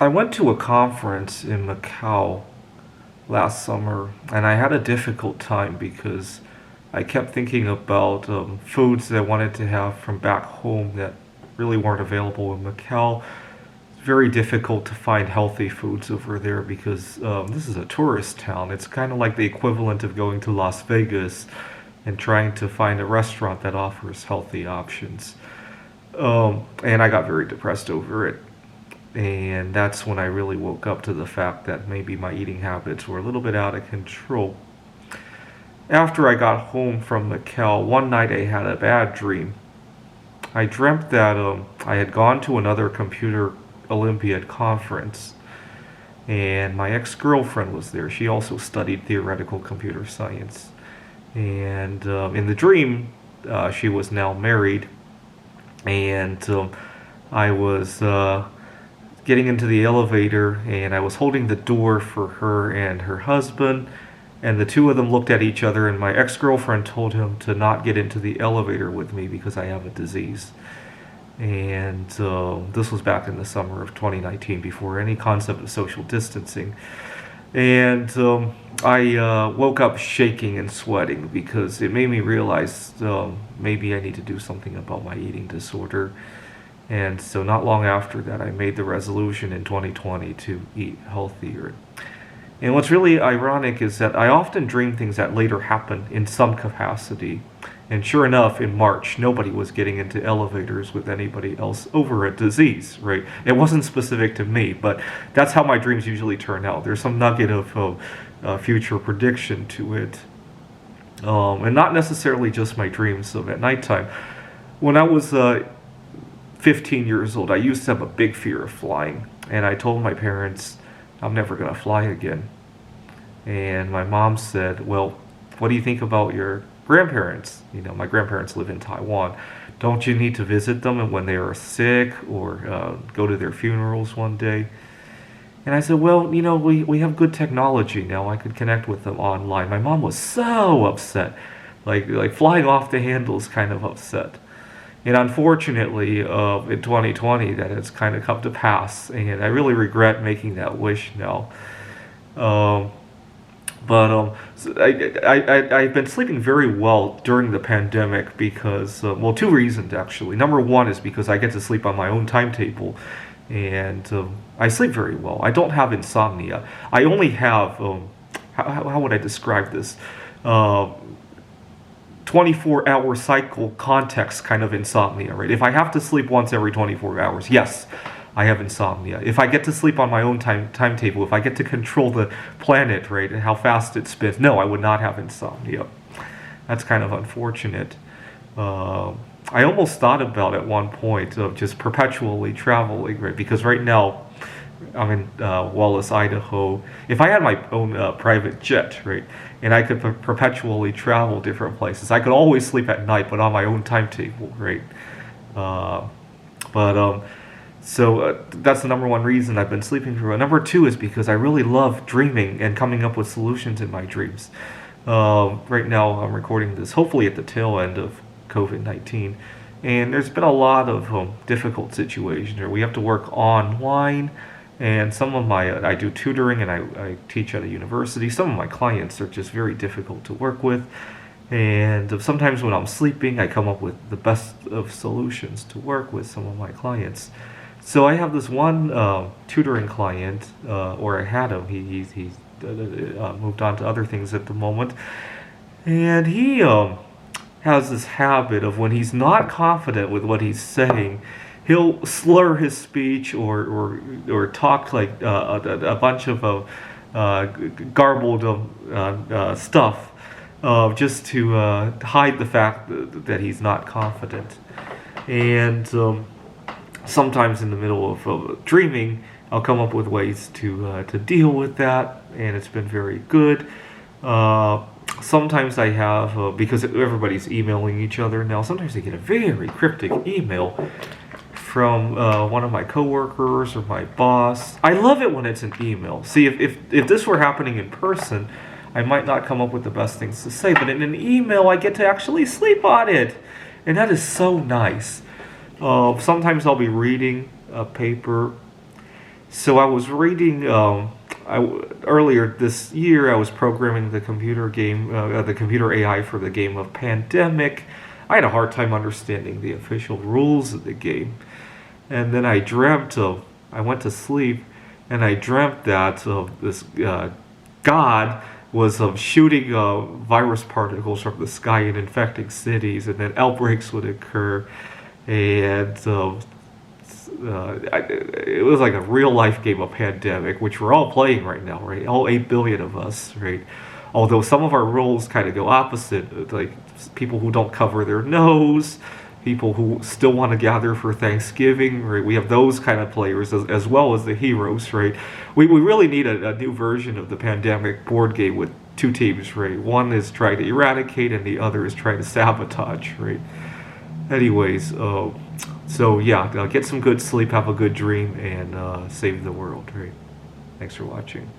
I went to a conference in Macau last summer, and I had a difficult time because I kept thinking about foods that I wanted to have from back home that really weren't available in Macau. It's very difficult to find healthy foods over there because this is a tourist town. It's kind of like the equivalent of going to Las Vegas and trying to find a restaurant that offers healthy options. And I got very depressed over it. And that's when I really woke up to the fact that maybe my eating habits were a little bit out of control. After I got home from Macau, one night I had a bad dream. I dreamt that I had gone to another computer Olympiad conference, and my ex girlfriend was there. She also studied theoretical computer science. And in the dream, she was now married, and I was getting into the elevator, and I was holding the door for her and her husband, and the two of them looked at each other, and my ex-girlfriend told him to not get into the elevator with me because I have a disease. And this was back in the summer of 2019, before any concept of social distancing. And I woke up shaking and sweating because it made me realize maybe I need to do something about my eating disorder. And so, not long after that, I made the resolution in 2020 to eat healthier. And what's really ironic is that I often dream things that later happen in some capacity. And sure enough, in March, nobody was getting into elevators with anybody else over a disease, right? It wasn't specific to me, but that's how my dreams usually turn out. There's some nugget of future prediction to it. And not necessarily just my dreams of at nighttime. When I was 15 years old, I used to have a big fear of flying. And I told my parents, I'm never going to fly again. And my mom said, well, what do you think about your grandparents? You know, my grandparents live in Taiwan. Don't you need to visit them when they are sick or go to their funerals one day? And I said, well, you know, we have good technology now. I could connect with them online. My mom was so upset, like flying off the handles kind of upset. And unfortunately, in 2020, that has kind of come to pass, and I really regret making that wish now. So I've been sleeping very well during the pandemic because, well, two reasons actually. Number one is because I get to sleep on my own timetable, and I sleep very well. I don't have insomnia. I only have, how would I describe this? 24-hour cycle context kind of insomnia, right? If I have to sleep once every 24 hours, yes, I have insomnia. If I get to sleep on my own timetable, if I get to control the planet, right, and how fast it spins, no, I would not have insomnia. That's kind of unfortunate. I almost thought about at one point of just perpetually traveling, right? Because right now I'm in Wallace, Idaho. If I had my own private jet, right, and I could perpetually travel different places, I could always sleep at night, but on my own timetable, right? So that's the number one reason I've been sleeping through it. Number two is because I really love dreaming and coming up with solutions in my dreams. Right now I'm recording this hopefully at the tail end of COVID-19. And there's been a lot of difficult situations where we have to work online. And some of I do tutoring and I teach at a university. Some of my clients are just very difficult to work with. And sometimes when I'm sleeping, I come up with the best of solutions to work with some of my clients. So I have this one tutoring client, or I had him. He's moved on to other things at the moment. And he has this habit of when he's not confident with what he's saying, he'll slur his speech or talk like a bunch of garbled stuff just to hide the fact that he's not confident. And sometimes in the middle of dreaming, I'll come up with ways to deal with that, and it's been very good. Sometimes I have, because everybody's emailing each other now, sometimes I get a very cryptic email from one of my coworkers or my boss. I love it when it's an email. See, if this were happening in person, I might not come up with the best things to say, but in an email, I get to actually sleep on it. And that is so nice. Sometimes I'll be reading a paper So I was reading. Earlier this year, I was programming the computer AI for the game of Pandemic. I had a hard time understanding the official rules of the game, and then I dreamt of. I went to sleep, and I dreamt that this god was shooting virus particles from the sky and infecting cities, and then outbreaks would occur, and it was like a real life game of Pandemic, which we're all playing right now, right? All 8 billion of us, right? Although some of our rules kind of go opposite, like people who don't cover their nose, people who still want to gather for Thanksgiving, right? We have those kind of players as well as the heroes, right? We really need a new version of the Pandemic board game with two teams, right? One is trying to eradicate and the other is trying to sabotage, right? Anyways, so yeah, get some good sleep, have a good dream, and save the world, right? Thanks for watching.